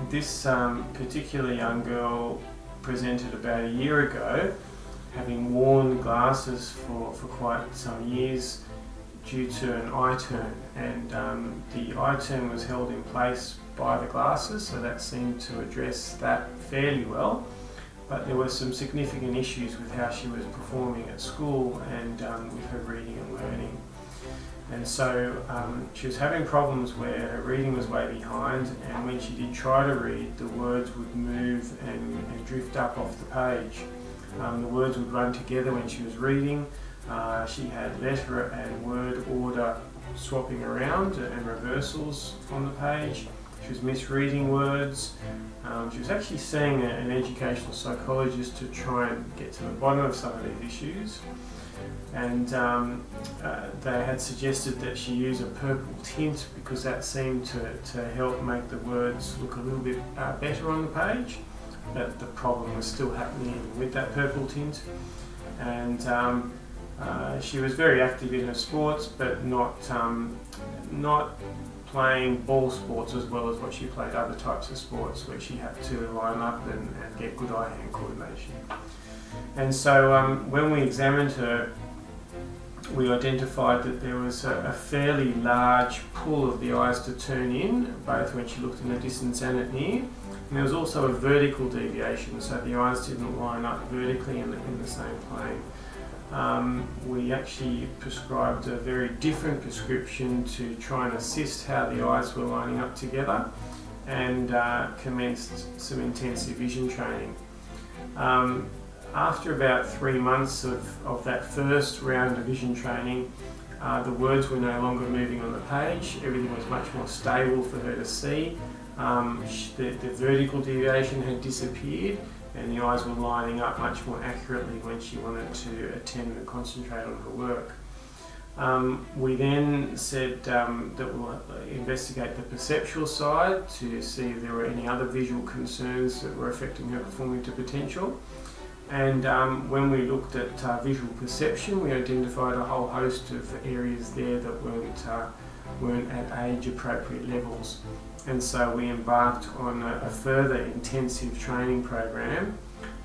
This particular young girl presented about a year ago, having worn glasses for quite some years due to an eye turn, and the eye turn was held in place by the glasses, so that seemed to address that fairly well. But there were some significant issues with how she was performing at school and with her reading and learning. And so she was having problems where her reading was way behind, and when she did try to read, the words would move and drift up off the page. The words would run together when she was reading. She had letter and word order swapping around and reversals on the page. She was misreading words. She was actually seeing an educational psychologist to try and get to the bottom of some of these issues. And they had suggested that she use a purple tint because that seemed to help make the words look a little bit better on the page. But the problem was still happening with that purple tint. And she was very active in her sports, but not playing ball sports as well as what she played other types of sports where she had to line up and get good eye-hand coordination. And so when we examined her, we identified that there was a fairly large pull of the eyes to turn in, both when she looked in the distance and at near. And there was also a vertical deviation, so the eyes didn't line up vertically in the same plane. We actually prescribed a very different prescription to try and assist how the eyes were lining up together, and commenced some intensive vision training. After about 3 months of that first round of vision training, the words were no longer moving on the page. Everything was much more stable for her to see. The vertical deviation had disappeared, and the eyes were lining up much more accurately when she wanted to attend and concentrate on her work. We then said that we'll investigate the perceptual side to see if there were any other visual concerns that were affecting her performing to potential. And when we looked at visual perception, we identified a whole host of areas there that weren't at age-appropriate levels. And so we embarked on a further intensive training program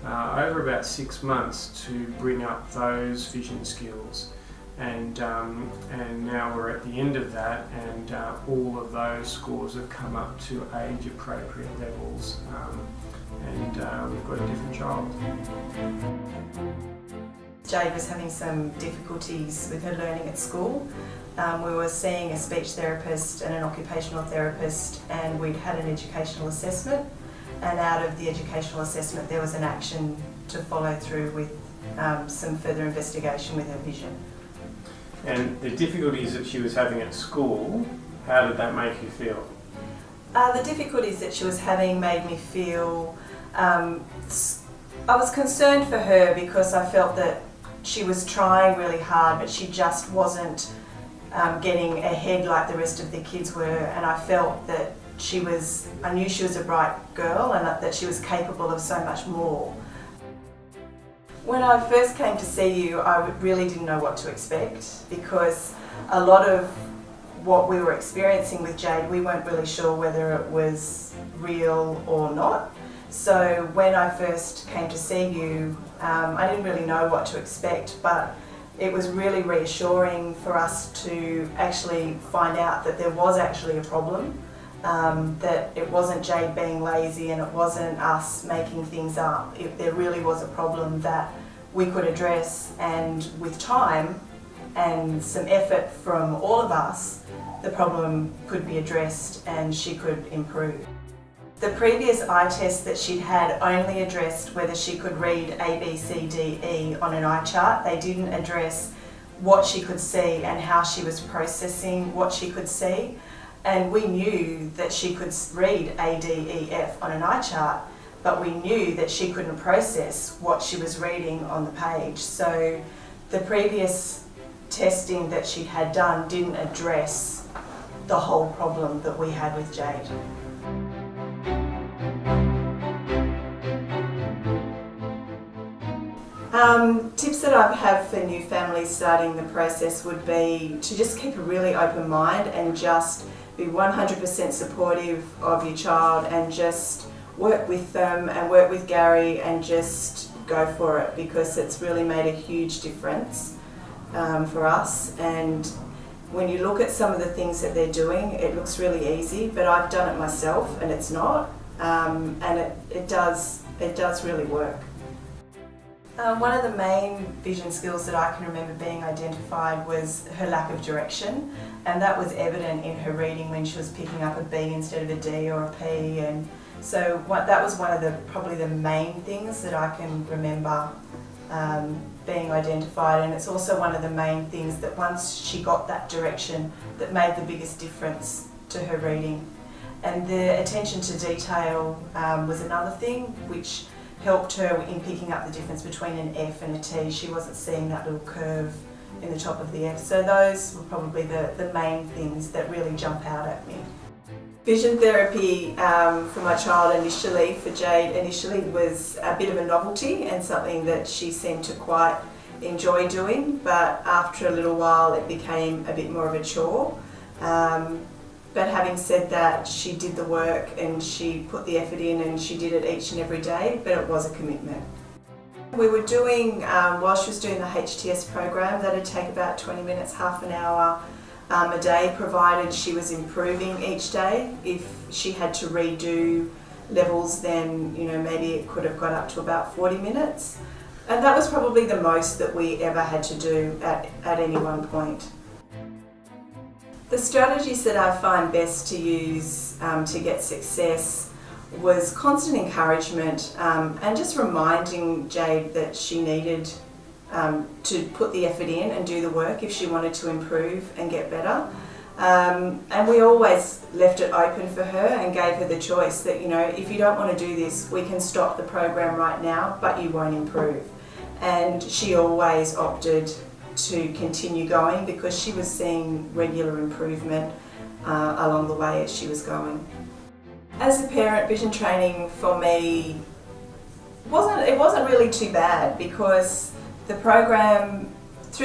over about 6 months to bring up those vision skills. And now we're at the end of that, and all of those scores have come up to age-appropriate levels, and we've got a different child. Jade was having some difficulties with her learning at school. We were seeing a speech therapist and an occupational therapist, and we'd had an educational assessment, and out of the educational assessment there was an action to follow through with some further investigation with her vision. And the difficulties that she was having at school, how did that make you feel? The difficulties that she was having made me feel, I was concerned for her because I felt that she was trying really hard, but she just wasn't getting ahead like the rest of the kids were, and I felt that I knew she was a bright girl and that she was capable of so much more. When I first came to see you, I really didn't know what to expect, because a lot of what we were experiencing with Jade, we weren't really sure whether it was real or not. So when I first came to see you, I didn't really know what to expect, but it was really reassuring for us to actually find out that there was actually a problem, that it wasn't Jade being lazy and it wasn't us making things up. There really was a problem that we could address, and with time and some effort from all of us, the problem could be addressed and she could improve. The previous eye test that she'd had only addressed whether she could read A, B, C, D, E on an eye chart. They didn't address what she could see and how she was processing what she could see. And we knew that she could read A, D, E, F on an eye chart, but we knew that she couldn't process what she was reading on the page. So the previous testing that she had done didn't address the whole problem that we had with Jade. Tips that I have for new families starting the process would be to just keep a really open mind and just be 100% supportive of your child and just work with them and work with Gary and just go for it, because it's really made a huge difference for us. And when you look at some of the things that they're doing, it looks really easy, but I've done it myself and it's not, and it does really work. One of the main vision skills that I can remember being identified was her lack of direction, and that was evident in her reading when she was picking up a B instead of a D or a P, and so that was one of probably the main things that I can remember being identified, and it's also one of the main things that once she got that direction that made the biggest difference to her reading. And the attention to detail was another thing which helped her in picking up the difference between an F and a T. She wasn't seeing that little curve in the top of the F. So those were probably the main things that really jump out at me. Vision therapy for my child initially, for Jade initially, was a bit of a novelty and something that she seemed to quite enjoy doing, but after a little while it became a bit more of a chore. But having said that, she did the work and she put the effort in and she did it each and every day, but it was a commitment. We were doing, while she was doing the HTS program, that'd take about 20 minutes, half an hour a day, provided she was improving each day. If she had to redo levels, then maybe it could have got up to about 40 minutes. And that was probably the most that we ever had to do at any one point. The strategies that I find best to use to get success was constant encouragement and just reminding Jade that she needed to put the effort in and do the work if she wanted to improve and get better. And we always left it open for her and gave her the choice that, if you don't want to do this, we can stop the program right now, but you won't improve. And she always opted to continue going because she was seeing regular improvement along the way as she was going. As a parent, vision training for me wasn't really too bad, because through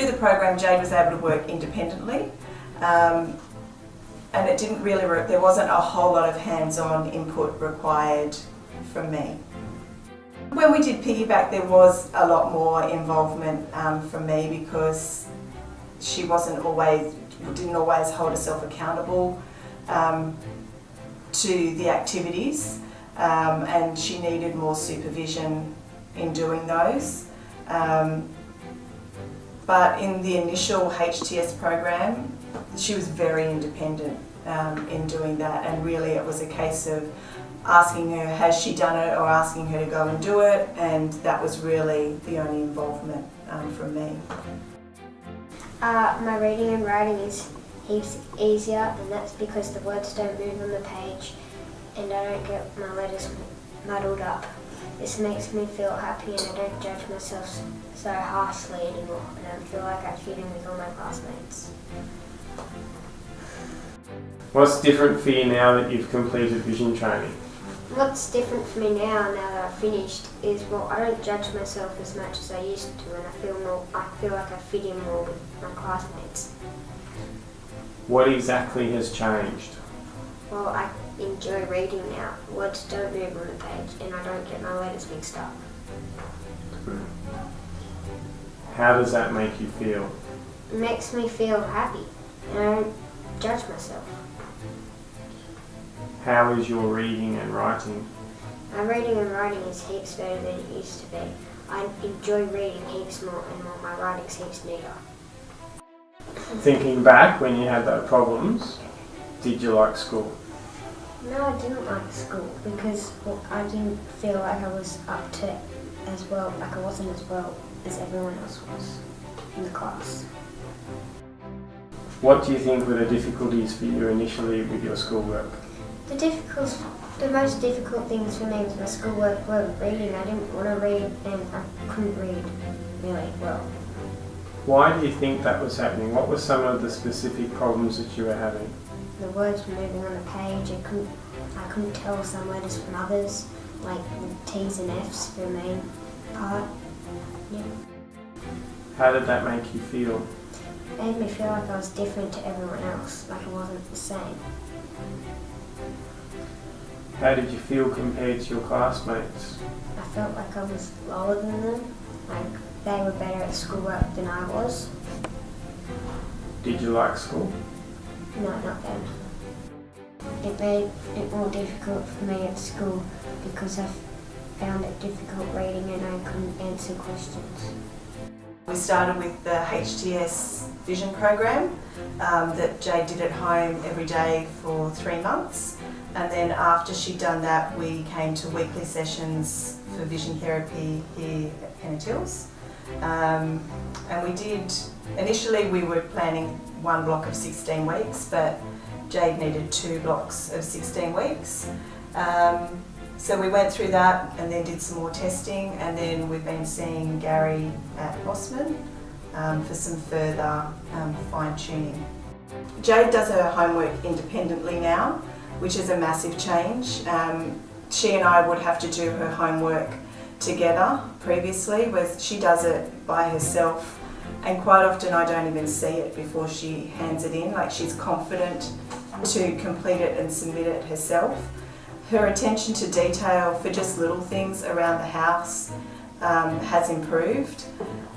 the program Jade was able to work independently, and it didn't really work. There wasn't a whole lot of hands-on input required from me. When we did piggyback, there was a lot more involvement from me, because she didn't always hold herself accountable to the activities, and she needed more supervision in doing those. But in the initial HTS program, she was very independent in doing that, and really it was a case of asking her, has she done it, or asking her to go and do it, and that was really the only involvement from me. My reading and writing is heaps easier, and that's because the words don't move on the page and I don't get my letters muddled up. This makes me feel happy, and I don't judge myself so harshly anymore, and I feel like I fit in with all my classmates. What's different for you now that you've completed vision training? What's different for me now that I've finished is, I don't judge myself as much as I used to, and I feel like I fit in more with my classmates. What exactly has changed? Well, I enjoy reading now. Words don't move on the page, and I don't get my letters mixed up. How does that make you feel? It makes me feel happy, and I don't judge myself. How is your reading and writing? My reading and writing is heaps better than it used to be. I enjoy reading heaps more, and my writing's heaps neater. Thinking back when you had those problems, did you like school? No, I didn't like school because I didn't feel like I was up to as well, like I wasn't as well as everyone else was in the class. What do you think were the difficulties for you initially with your schoolwork? The most difficult things for me with my schoolwork were reading. I didn't want to read, and I couldn't read really well. Why do you think that was happening? What were some of the specific problems that you were having? The words were moving on the page. I couldn't tell some letters from others, like the T's and F's for the main part. Yeah. How did that make you feel? It made me feel like I was different to everyone else, like I wasn't the same. How did you feel compared to your classmates? I felt like I was lower than them, like they were better at schoolwork than I was. Did you like school? No, not then. It made it more difficult for me at school because I found it difficult reading and I couldn't answer questions. We started with the HTS vision program that Jade did at home every day for 3 months, and then after she'd done that we came to weekly sessions for vision therapy here at Parental. And we did, initially we were planning 1 block of 16 weeks, but Jade needed 2 blocks of 16 weeks. So we went through that and then did some more testing, and then we've been seeing Gary at Osman for some further fine-tuning. Jade does her homework independently now, which is a massive change. She and I would have to do her homework together previously, where she does it by herself, and quite often I don't even see it before she hands it in. Like, she's confident to complete it and submit it herself. Her attention to detail for just little things around the house has improved,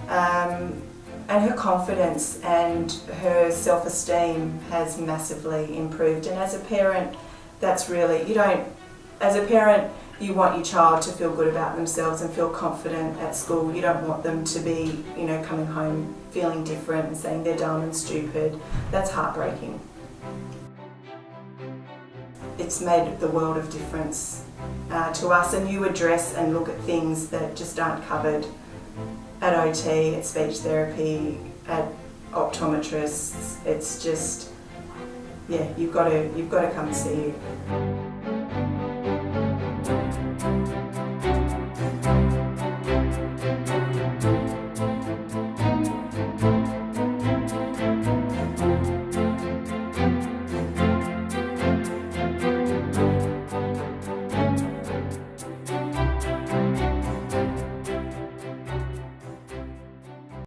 and her confidence and her self-esteem has massively improved. And as a parent, that's really, as a parent, you want your child to feel good about themselves and feel confident at school. You don't want them to be, coming home feeling different and saying they're dumb and stupid. That's heartbreaking. It's made the world of difference to us, and you address and look at things that just aren't covered at OT, at speech therapy, at optometrists. It's just, yeah, you've got to come and see you.